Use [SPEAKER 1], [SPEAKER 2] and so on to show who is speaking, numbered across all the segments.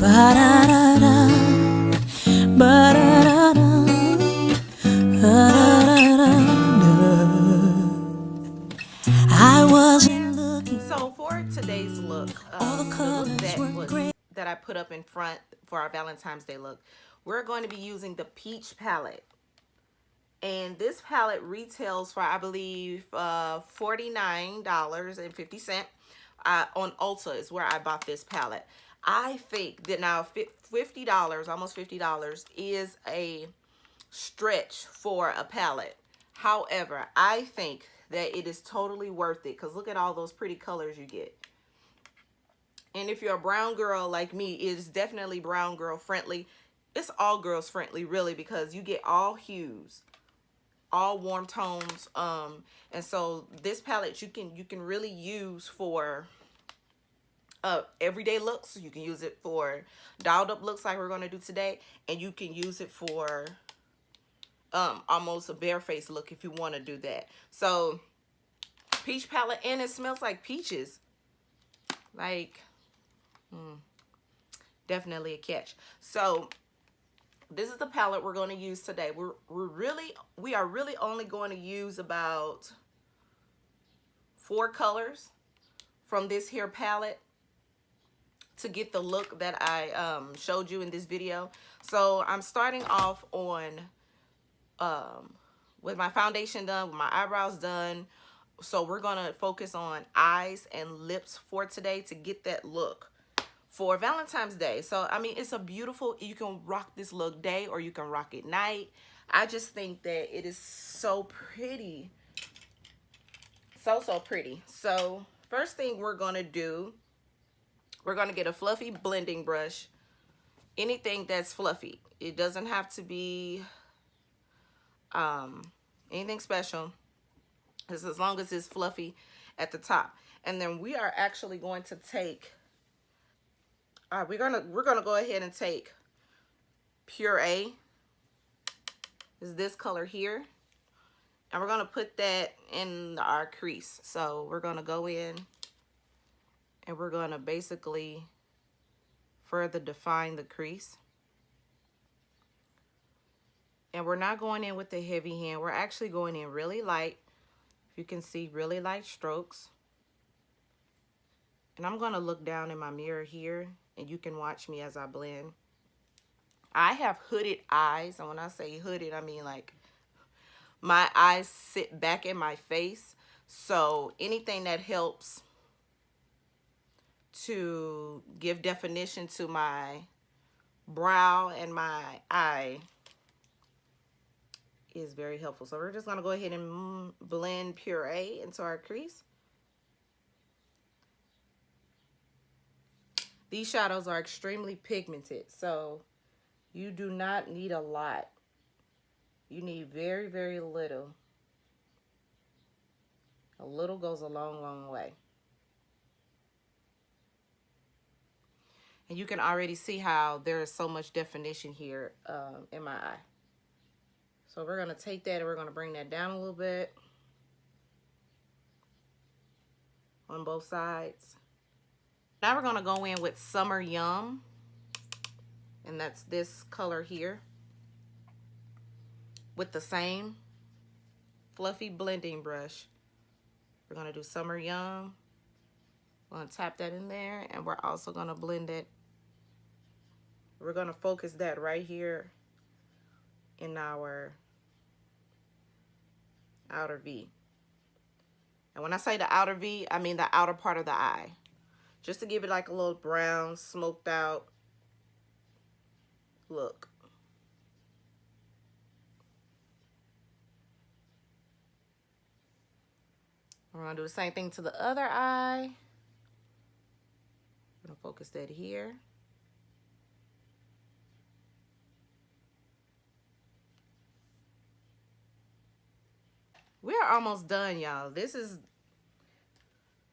[SPEAKER 1] Ba-da-da-da, ba-da-da-da, ba-da-da-da. I wasn't looking.
[SPEAKER 2] So for today's look, the look that I put up in front for our Valentine's Day look, we're going to be using the Peach palette. And this palette retails for, I believe, $49.50. On Ulta is where I bought this palette. I think that now $50, almost $50, is a stretch for a palette. However, I think that it is totally worth it because look at all those pretty colors you get. And if you're a brown girl like me, it is definitely brown girl friendly. It's all girls friendly really because you get all hues, all warm tones. And so this palette you can really use for everyday looks. You can use it for dolled up looks like we're going to do today, and you can use it for almost a bare face look if you want to do that. So peach palette, and it smells like peaches. Like definitely a catch. So this is the palette we're going to use today. We are really only going to use about 4 colors from this here palette to get the look that I showed you in this video. So I'm starting off on with my foundation done, with my eyebrows done. So we're gonna focus on eyes and lips for today to get that look for Valentine's Day. So I mean, it's a beautiful, you can rock this look day or you can rock it night. I just think that it is so pretty. So pretty. So first thing we're gonna do, we're gonna get a fluffy blending brush. Anything that's fluffy. It doesn't have to be anything special, as long as it's fluffy at the top. And then we are actually going to take we're gonna go ahead and take Puree, is this color here, and we're gonna put that in our crease. So we're gonna go in and we're gonna basically further define the crease. And we're not going in with the heavy hand. We're actually going in really light. If you can see, really light strokes. And I'm going to look down in my mirror here, and you can watch me as I blend. I have hooded eyes, and when I say hooded, I mean like my eyes sit back in my face. So anything that helps to give definition to my brow and my eye is very helpful. So we're just going to go ahead and blend Puree into our crease. These shadows are extremely pigmented, so you do not need a lot. You need very, very little. A little goes a long, long way. And you can already see how there is so much definition here in my eye. So we're going to take that and we're going to bring that down a little bit on both sides. Now we're going to go in with Summer Yum, and that's this color here, with the same fluffy blending brush. We're going to do Summer Yum. We're going to tap that in there, and we're also going to blend it. We're going to focus that right here in our outer V. And when I say the outer V, I mean the outer part of the eye. Just to give it like a little brown, smoked out look. We're going to do the same thing to the other eye. I'm going to focus that here. We are almost done, y'all. This is,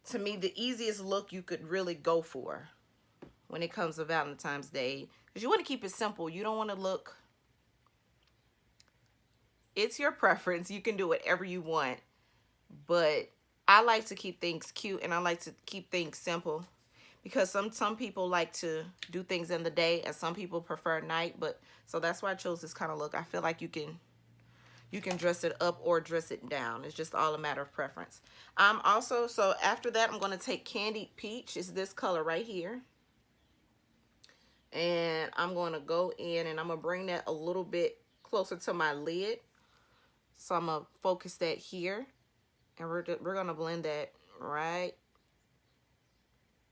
[SPEAKER 2] to me, the easiest look you could really go for when it comes to Valentine's Day. Because you want to keep it simple. You don't want to look... It's your preference. You can do whatever you want. But I like to keep things cute and I like to keep things simple. because some people like to do things in the day and some people prefer night. But so that's why I chose this kind of look. I feel like you can dress it up or dress it down. It's just all a matter of preference. Also, so after that, I'm going to take Candied Peach. It's this color right here. And I'm going to go in and I'm going to bring that a little bit closer to my lid. So I'm going to focus that here. And we're going to blend that right.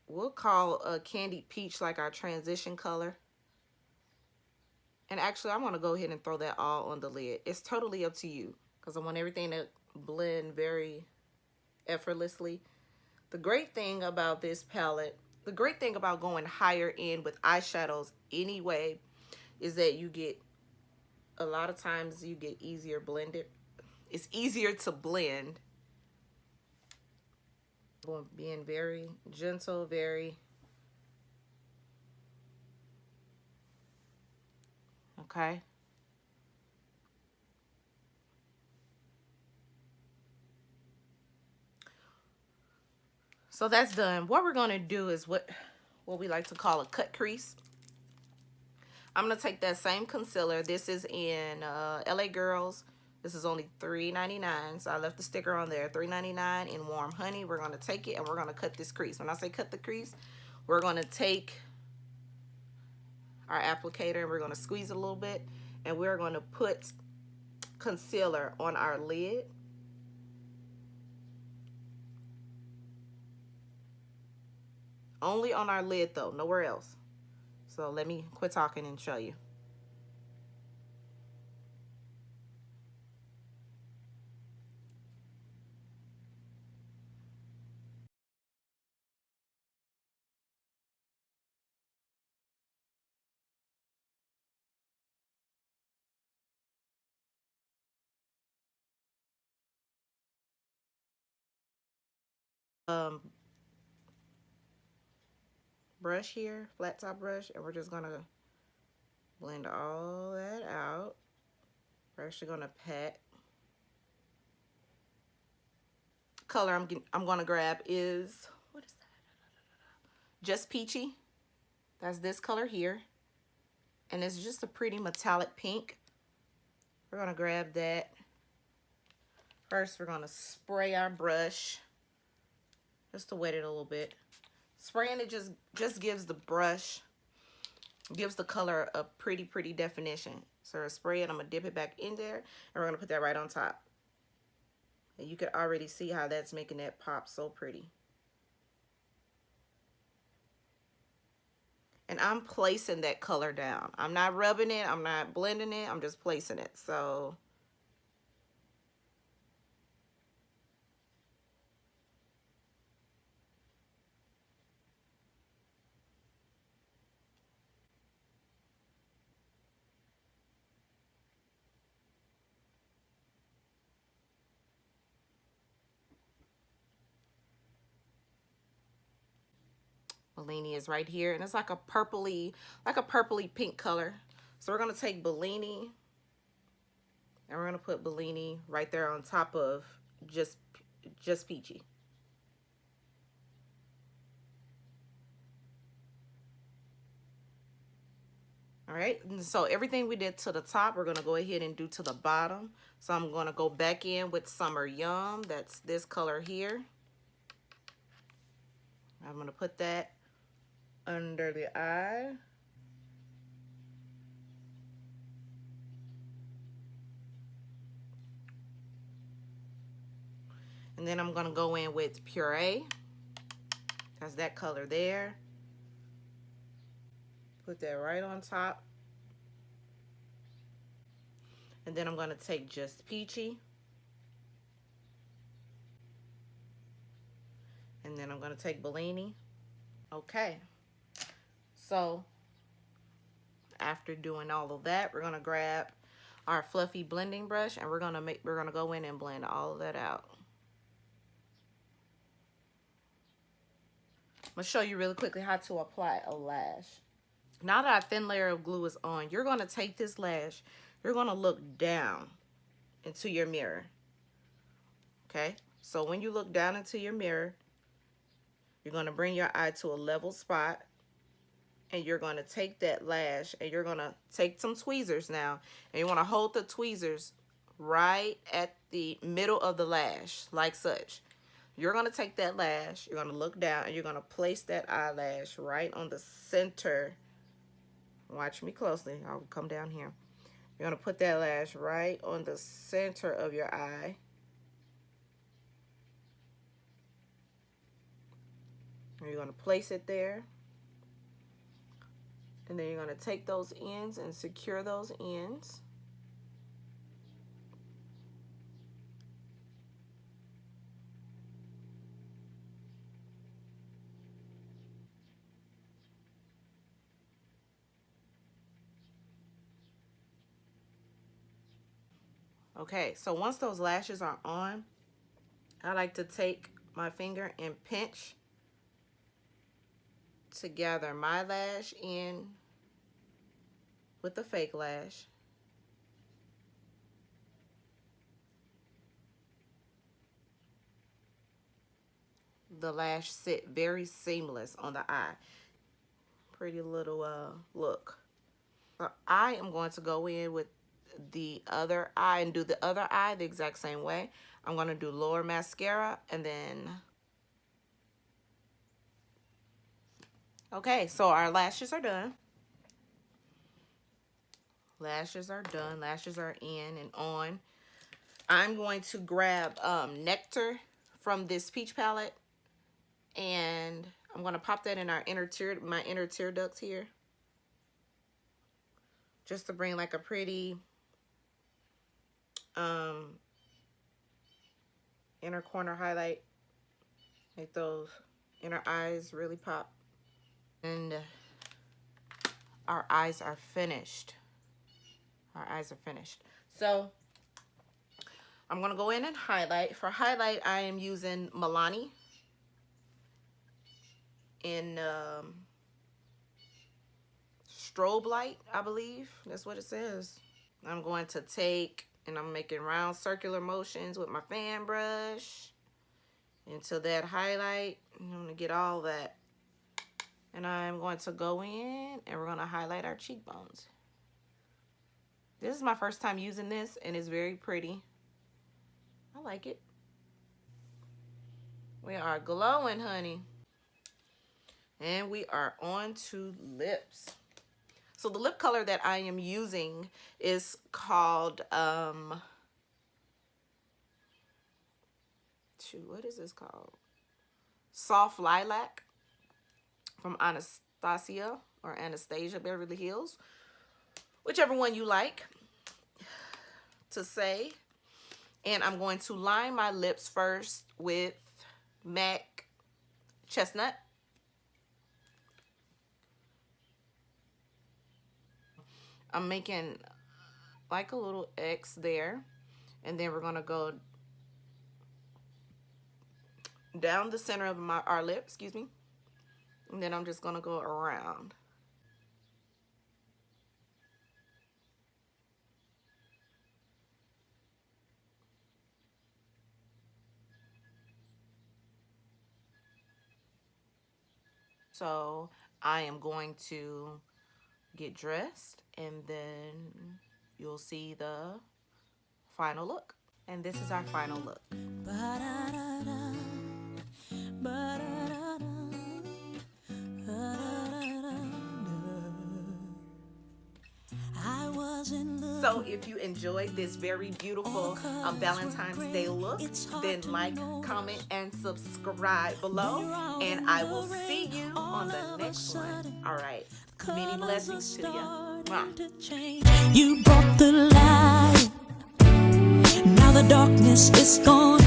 [SPEAKER 2] We'll call Candied Peach like our transition color. And actually, I want to go ahead and throw that all on the lid. It's totally up to you because I want everything to blend very effortlessly. The great thing about this palette, the great thing about going higher end with eyeshadows anyway, is that you get, a lot of times you get easier blended. It's easier to blend. Being very gentle, very, okay. So that's done. What we're gonna do is what we like to call a cut crease. I'm gonna take that same concealer. This is in LA Girls. This is only $3.99, so I left the sticker on there. $3.99 in Warm Honey. We're gonna take it and we're gonna cut this crease. When I say cut the crease, we're gonna take our applicator and we're gonna squeeze it a little bit, and we're gonna put concealer on our lid. Only on our lid though, nowhere else. So let me quit talking and show you. Um, Brush here, flat top brush, and we're just gonna blend all that out. We're actually gonna pat. Color I'm gonna grab is, what is that? Just Peachy. That's this color here, and it's just a pretty metallic pink. We're gonna grab that. First, we're gonna spray our brush just to wet it a little bit. Spraying it just gives the brush, gives the color a pretty definition. So I spray it, I'm gonna dip it back in there, and we're gonna put that right on top. And you can already see how that's making that pop so pretty. And I'm placing that color down. I'm not rubbing it, I'm not blending it, I'm just placing it. So Milani is right here, and it's like a purpley pink color. So we're gonna take Milani, and we're gonna put Milani right there on top of just Peachy. All right, and so everything we did to the top, we're gonna go ahead and do to the bottom. So I'm gonna go back in with Summer Yum. That's this color here. I'm gonna put that under the eye. And then I'm gonna go in with Puree. That's that color there. Put that right on top. And then I'm gonna take Just Peachy. And then I'm gonna take Milani. Okay. So after doing all of that, we're gonna grab our fluffy blending brush and we're gonna go in and blend all of that out. I'm gonna show you really quickly how to apply a lash. Now that our thin layer of glue is on, you're gonna take this lash, you're gonna look down into your mirror. Okay? So when you look down into your mirror, You're going to bring your eye to a level spot, and you're going to take that lash, and you're going to take some tweezers now, and you want to hold the tweezers right at the middle of the lash, like such. You're going to take that lash, you're going to look down, and you're going to place that eyelash right on the center. Watch me closely. I'll come down here. You're going to put that lash right on the center of your eye. And you're going to place it there. And then you're going to take those ends and secure those ends. Okay, so once those lashes are on, I like to take my finger and pinch to gather my lash in with the fake lash. The lash sit very seamless on the eye. Pretty little look. So I am going to go in with the other eye and do the other eye the exact same way. I'm going to do lower mascara and then... Okay, so our lashes are done. Lashes are done. Lashes are in and on. I'm going to grab Nectar from this peach palette, and I'm going to pop that in our inner tear, my inner tear duct here, just to bring like a pretty inner corner highlight. Make those inner eyes really pop. And our eyes are finished. Our eyes are finished. So I'm going to go in and highlight. For highlight, I am using Milani in Strobe Light, I believe. That's what it says. I'm going to take, and I'm making round circular motions with my fan brush into that highlight. I'm going to get all that. And I'm going to go in and we're going to highlight our cheekbones. This is my first time using this, and it's very pretty. I like it. We are glowing, honey. And we are on to lips. So the lip color that I am using is called, what is this called? Soft Lilac from Anastasia or Anastasia Beverly Hills. Whichever one you like to say. And I'm going to line my lips first with MAC Chestnut. I'm making like a little X there. And then we're going to go down the center of our lip, excuse me. And then I'm just going to go around. So I am going to get dressed, and then you'll see the final look. And this is our final look. So if you enjoyed this very beautiful Valentine's Day look, then like, comment, and subscribe below. And I will see you on the next one. All right. Many blessings to you. Mwah.
[SPEAKER 1] You brought the light. Now the darkness is gone.